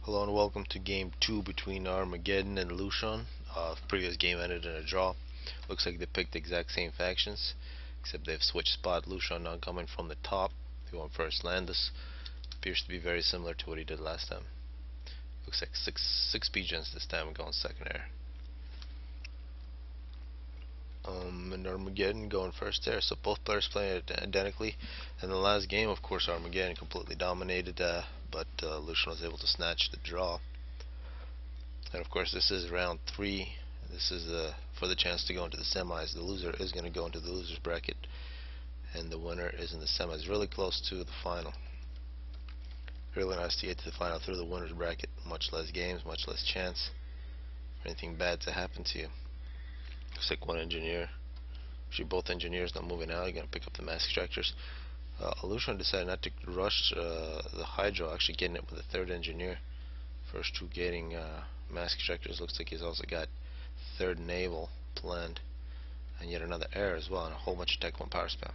Hello and welcome to game 2 between Armageddon and Lucian. Previous game ended in a draw. Looks like they picked the exact same factions, except they've switched spot. Lucian now coming from the top. He won first land. This appears to be very similar to what he did last time. Looks like six pigeons this time going second air. And Armageddon going first there. So both players playing it identically. In the last game, of course, Armageddon completely dominated, but Lucian was able to snatch the draw. And of course, this is round 3. This is for the chance to go into the semis. The loser is going to go into the losers bracket, and the winner is in the semis. Really close to the final. Really nice to get to the final through the winners bracket. Much less games, much less chance for anything bad to happen to you. Looks like one engineer. Actually, both engineers not moving out. You're going to pick up the mass extractors. Lucian decided not to rush the hydro, actually getting it with the third engineer. First two getting mass extractors. Looks like he's also got third naval planned, and yet another air as well, and a whole bunch of Tech 1 power spam.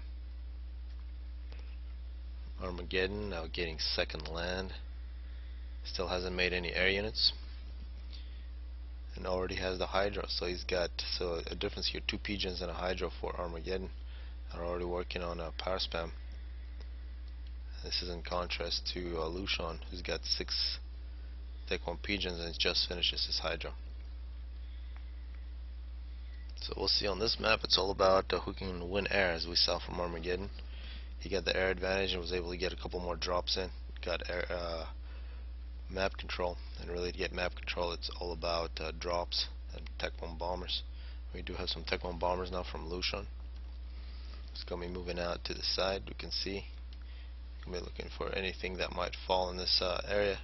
Armageddon now getting second land. Still hasn't made any air units, and already has the hydro. So he's got a difference here: 2 pigeons and a hydro for Armageddon. Are already working on a power spam. This is in contrast to Lucian, who's got 6 Tech 1 pigeons and just finishes his hydro. So we'll see on this map. It's all about who can win air, as we saw from Armageddon. He got the air advantage and was able to get a couple more drops in. Got air map control, and really to get map control, it's all about drops and Tech 1 bombers. We do have some Tech 1 bombers now from Lucian. It's going to be moving out to the side. We can see we'll be looking for anything that might fall in this area.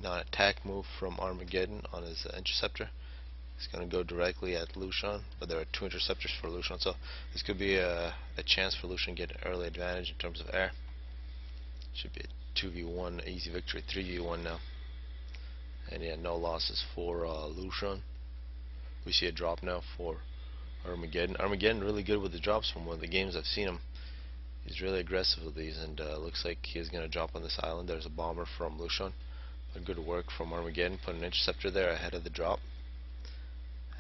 Now an attack move from Armageddon on his interceptor. He's going to go directly at Lucian, but there are 2 interceptors for Lucian, so this could be a chance for Lucian to get an early advantage in terms of air. Should be a 2v1 easy victory, 3v1 now. And yeah, no losses for Lucian. We see a drop now for Armageddon. Armageddon really good with the drops from one of the games I've seen him. He's really aggressive with these, and looks like he's going to drop on this island. There's a bomber from Lucian. But good work from Armageddon. Put an interceptor there ahead of the drop.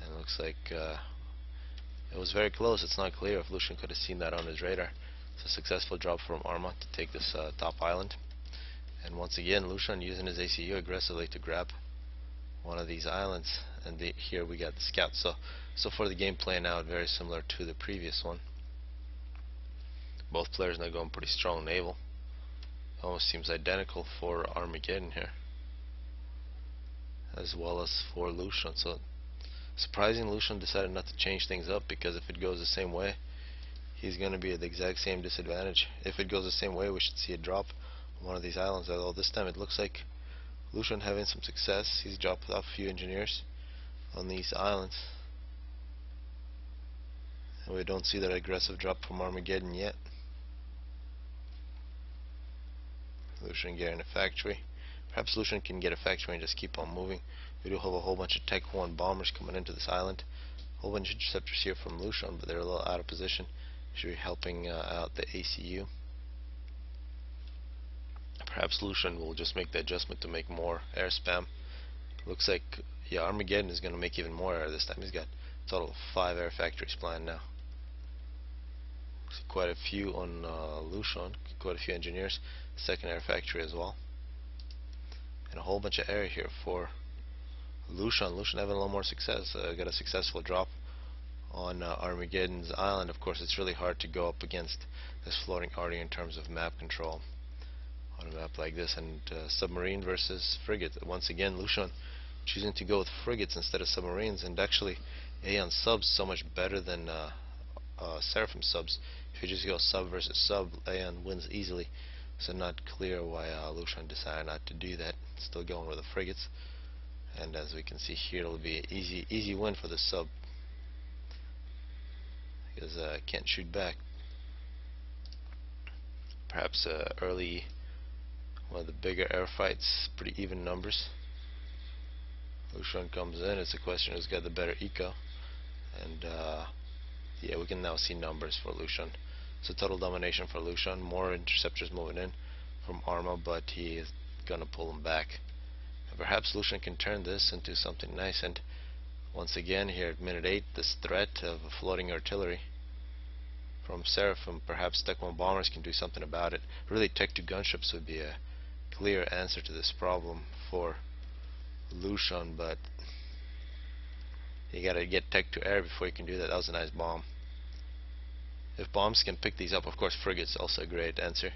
And it looks like it was very close. It's not clear if Lucian could have seen that on his radar. It's a successful drop from Arma to take this top island. And once again, Lucian using his ACU aggressively to grab one of these islands. And here we got the scout. So for the game playing out, very similar to the previous one. Both players now going pretty strong naval. Almost seems identical for Armageddon here, as well as for Lucian. So surprising, Lucian decided not to change things up, because if it goes the same way, he's going to be at the exact same disadvantage. If it goes the same way, we should see a drop on one of these islands, although this time it looks like Lucian having some success. He's dropped off a few engineers on these islands, and we don't see that aggressive drop from Armageddon yet. Lucian getting a factory. Perhaps Lucian can get a factory and just keep on moving. We do have a whole bunch of Tech 1 bombers coming into this island. A whole bunch of interceptors here from Lucian, but they're a little out of position. Should be helping out the ACU. Perhaps Lucian will just make the adjustment to make more air spam. Looks like, yeah, Armageddon is going to make even more air this time. He's got a total of 5 air factories planned now. See quite a few on Lucian, quite a few engineers. Second air factory as well. And a whole bunch of air here for Lucian. Lucian having a little more success. Got a successful drop on Armageddon's island. Of course, it's really hard to go up against this floating arty in terms of map control on a map like this. And submarine versus frigate. Once again, Lucian choosing to go with frigates instead of submarines. And actually, Aeon subs so much better than Seraphim subs. If you just go sub versus sub, Aeon wins easily. So not clear why Lucian decided not to do that. Still going with the frigates. And as we can see here, it'll be an easy win for the sub, because can't shoot back. Perhaps early one of the bigger air fights, pretty even numbers. Lucian comes in. It's a question who's got the better eco. And yeah, we can now see numbers for Lucian. So total domination for Lucian. More interceptors moving in from Arma, but he is going to pull them back. And perhaps perhaps Lucian can turn this into something nice. And once again here at minute 8, this threat of floating artillery from Seraphim, perhaps Tech 1 bombers can do something about it. Really, Tech 2 gunships would be a clear answer to this problem for Lucian, but you gotta get Tech 2 air before you can do that. That was a nice bomb. If bombs can pick these up, of course frigates also a great answer.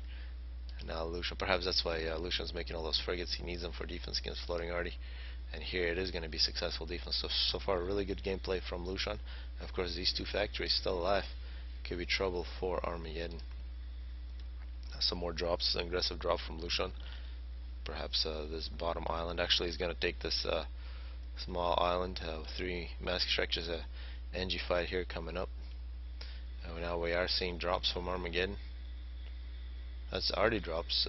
And now Lucian, perhaps that's why Lucian's making all those frigates. He needs them for defense against floating arty. And here it is going to be successful defense. So far really good gameplay from Lucian. And of course these two factories still alive. Could be trouble for Armageddon. Some more drops, an aggressive drop from Lucian. Perhaps this bottom island actually is going to take this small island with 3 mass extractors. NG fight here coming up. And now we are seeing drops from Armageddon. That's arty drops.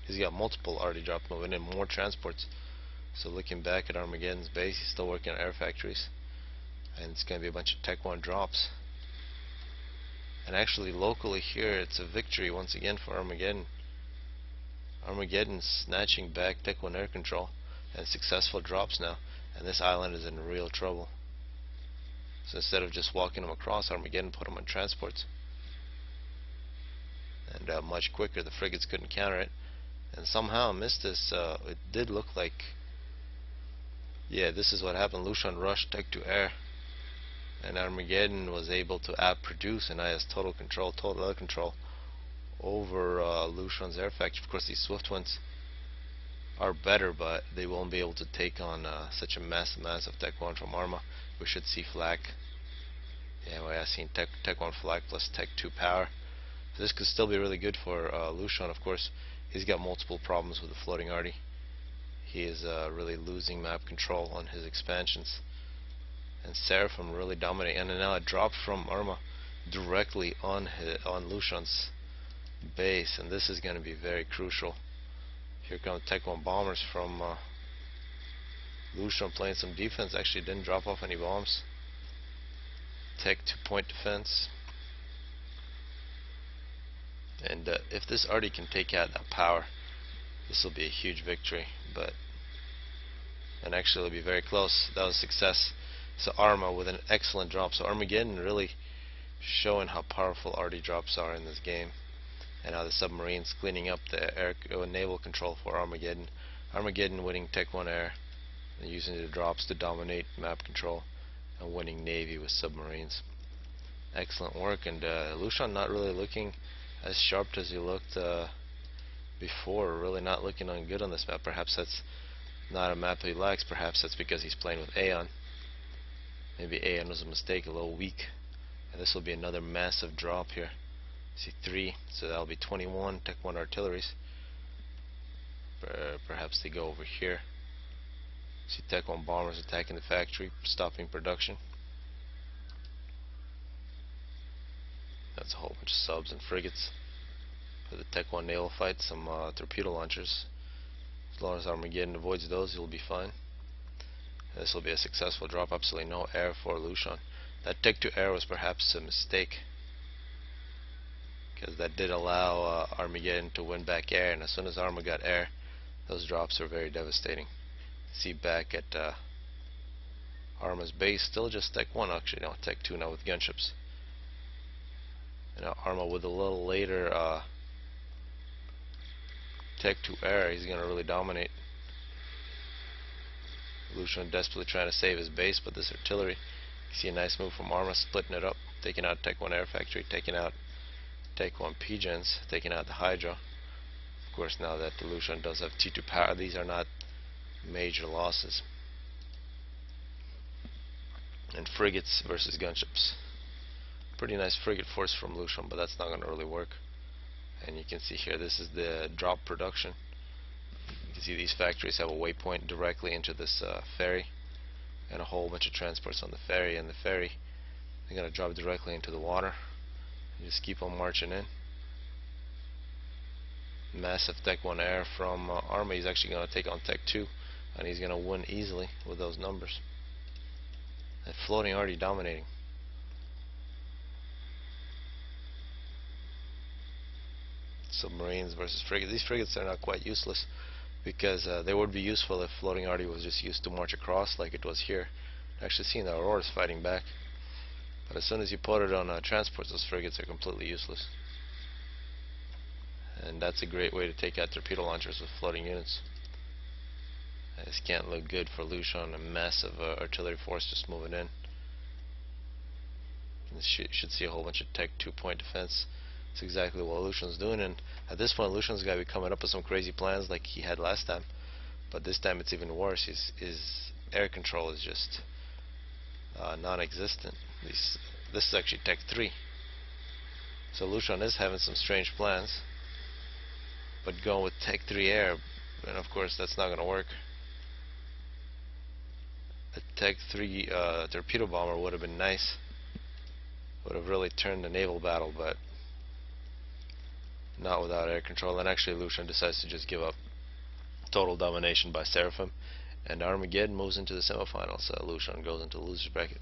He's got multiple arty drops moving in, more transports. So looking back at Armageddon's base, he's still working on air factories. And it's going to be a bunch of Tech 1 drops. And actually locally here, it's a victory once again for Armageddon. Armageddon's snatching back Tech 1 air control and successful drops now. And this island is in real trouble. So instead of just walking them across, Armageddon put them on transports. And much quicker, the frigates couldn't counter it. And somehow missed this. It did look like, yeah, this is what happened. Lucian rushed Tech 2 air. And Armageddon was able to outproduce, and now has total control, total air control over Lucian's air factory. Of course, these Swift ones are better, but they won't be able to take on such a massive Tech 1 from Arma. We should see flak. Yeah, we have seen Tech 1 flak plus Tech 2 power. So this could still be really good for Lucian. Of course, he's got multiple problems with the floating arty. He is really losing map control on his expansions. And Seraphim really dominating, and now a drop from Arma directly on Lucian's base, and this is going to be very crucial. Here come Tech 1 bombers from Lucian playing some defense. Actually didn't drop off any bombs. Tech 2 point defense. And if this arty can take out that power, this will be a huge victory. And actually it'll be very close. That was success. So Arma with an excellent drop. So Armageddon really showing how powerful arty drops are in this game, and how the submarines cleaning up the air naval control for Armageddon. Armageddon winning Tech 1 air and using the drops to dominate map control, and winning Navy with submarines. Excellent work. And Lucian not really looking as sharp as he looked before. Really not looking on good on this map. Perhaps that's not a map he likes. Perhaps that's because he's playing with Aeon. Maybe Aeon was a mistake, a little weak. And this will be another massive drop here. See 3, so that'll be 21 Tech 1 artilleries. Perhaps they go over here. See Tech 1 bombers attacking the factory, stopping production. That's a whole bunch of subs and frigates. For the Tech 1 naval fight, some torpedo launchers. As long as Armageddon avoids those, he'll be fine. This will be a successful drop. Absolutely no air for Lucian. That Tech 2 air was perhaps a mistake, because that did allow Armageddon to win back air, and as soon as Arma got air, those drops are very devastating. See back at Arma's base, still just Tech 1 actually, no, Tech 2 now with gunships. And now Arma with a little later Tech 2 air, he's going to really dominate. Lucian desperately trying to save his base, but this artillery, you see a nice move from Arma, splitting it up, taking out Tech 1 air factory, taking out Tech 1 P-gens, taking out the Hydra. Of course, now that Lucian does have T2 power, these are not major losses. And frigates versus gunships. Pretty nice frigate force from Lucian, but that's not going to really work. And you can see here, this is the drop production. You can see these factories have a waypoint directly into this ferry, and a whole bunch of transports on the ferry, and the ferry, they're going to drop directly into the water. You just keep on marching in. Massive Tech 1 air from Arma. He's actually going to take on Tech 2, and he's going to win easily with those numbers. That floating already dominating. Submarines versus frigates. These frigates are not quite useless. because they would be useful if floating arty was just used to march across like it was here. Actually seeing the Auroras fighting back. But as soon as you put it on transports, those frigates are completely useless. And that's a great way to take out torpedo launchers with floating units. This can't look good for Lucia on a massive artillery force just moving in. You should see a whole bunch of Tech 2-point defense. That's exactly what Lucian's doing, and at this point Lucian's got to be coming up with some crazy plans like he had last time. But this time it's even worse. His air control is just non-existent. This is actually Tech 3. So Lucian is having some strange plans, but going with Tech 3 air, and of course that's not going to work. A Tech 3 torpedo bomber would have been nice. Would have really turned the naval battle, but not without air control. And actually Lucian decides to just give up. Total domination by Seraphim, and Armageddon moves into the semifinals. Lucian goes into the loser's bracket.